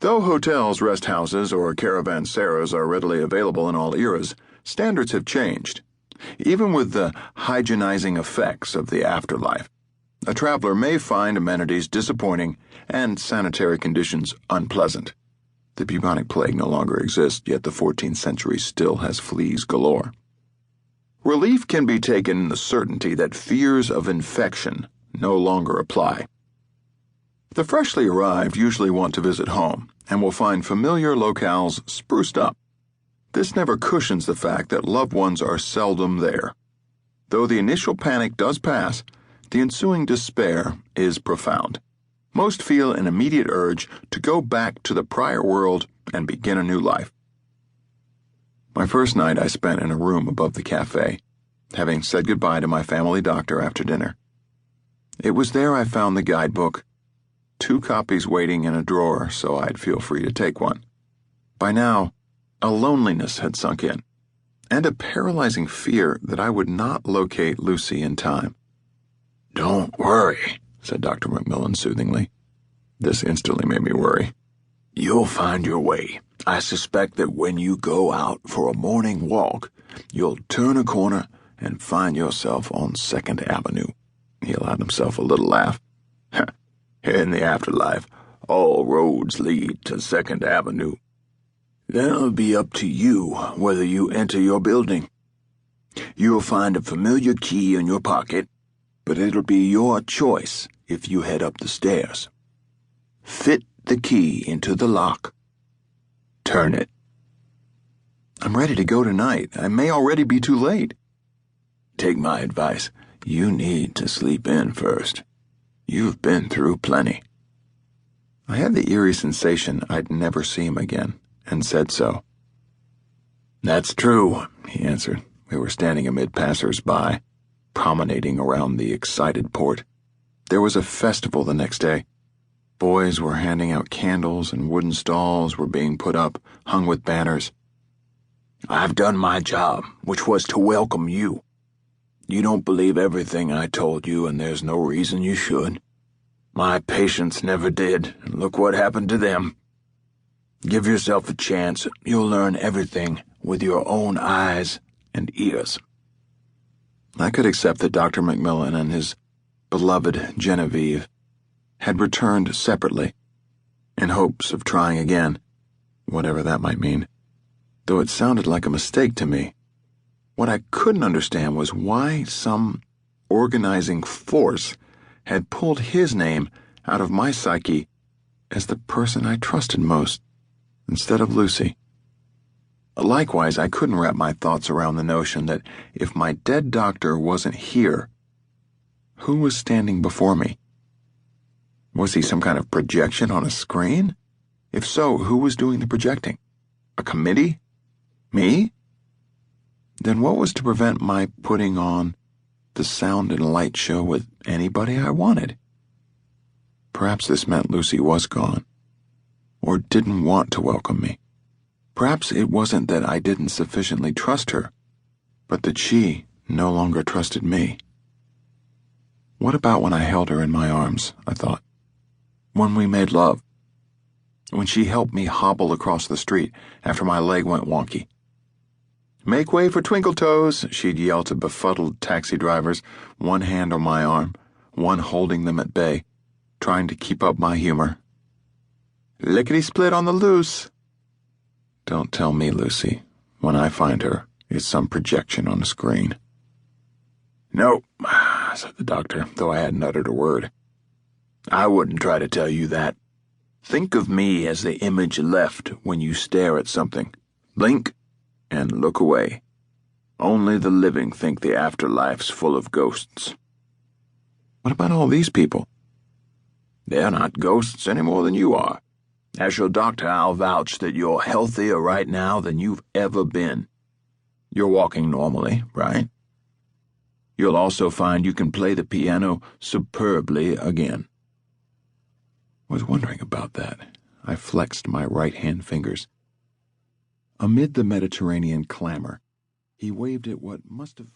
Though hotels, rest houses, or caravanseras are readily available in all eras, standards have changed. Even with the hygienizing effects of the afterlife, a traveler may find amenities disappointing and sanitary conditions unpleasant. The bubonic plague no longer exists, yet the 14th century still has fleas galore. Relief can be taken in the certainty that fears of infection no longer apply. The freshly arrived usually want to visit home and will find familiar locales spruced up. This never cushions the fact that loved ones are seldom there. Though the initial panic does pass, the ensuing despair is profound. Most feel an immediate urge to go back to the prior world and begin a new life. My first night I spent in a room above the cafe, having said goodbye to my family doctor after dinner. It was there I found the guidebook, 2 copies waiting in a drawer so I'd feel free to take one. By now, a loneliness had sunk in, and a paralyzing fear that I would not locate Lucy in time. "Don't worry," said Dr. Macmillan soothingly. This instantly made me worry. "You'll find your way. I suspect that when you go out for a morning walk, you'll turn a corner and find yourself on 2nd Avenue. He allowed himself a little laugh. "In the afterlife, all roads lead to 2nd Avenue. Then it'll be up to you whether you enter your building. You'll find a familiar key in your pocket, but it'll be your choice if you head up the stairs. Fit the key into the lock. Turn it." "I'm ready to go tonight. I may already be too late." "Take my advice. You need to sleep in first. You've been through plenty." I had the eerie sensation I'd never see him again, and said so. "That's true," he answered. We were standing amid passers-by, promenading around the excited port. There was a festival the next day. Boys were handing out candles and wooden stalls were being put up, hung with banners. "I've done my job, which was to welcome you. You don't believe everything I told you, and there's no reason you should. My patients never did, and look what happened to them. Give yourself a chance. You'll learn everything with your own eyes and ears." I could accept that Dr. Macmillan and his beloved Genevieve had returned separately, in hopes of trying again, whatever that might mean, though it sounded like a mistake to me. What I couldn't understand was why some organizing force had pulled his name out of my psyche as the person I trusted most, instead of Lucy. Likewise, I couldn't wrap my thoughts around the notion that if my dead doctor wasn't here, who was standing before me? Was he some kind of projection on a screen? If so, who was doing the projecting? A committee? Me? Then what was to prevent my putting on the sound and light show with anybody I wanted? Perhaps this meant Lucy was gone, or didn't want to welcome me. Perhaps it wasn't that I didn't sufficiently trust her, but that she no longer trusted me. What about when I held her in my arms, I thought. When we made love. When she helped me hobble across the street after my leg went wonky. "Make way for Twinkle Toes," she'd yell to befuddled taxi drivers, one hand on my arm, one holding them at bay, trying to keep up my humor. "Lickety-split on the loose." Don't tell me, Lucy, when I find her, it's some projection on a screen. "No," said the doctor, though I hadn't uttered a word. "I wouldn't try to tell you that. Think of me as the image left when you stare at something. Blink and look away. Only the living think the afterlife's full of ghosts." "What about all these people?" "They're not ghosts any more than you are. As your doctor, I'll vouch that you're healthier right now than you've ever been. You're walking normally, right? You'll also find you can play the piano superbly again." I was wondering about that. I flexed my right-hand fingers. Amid the Mediterranean clamor, he waved at what must have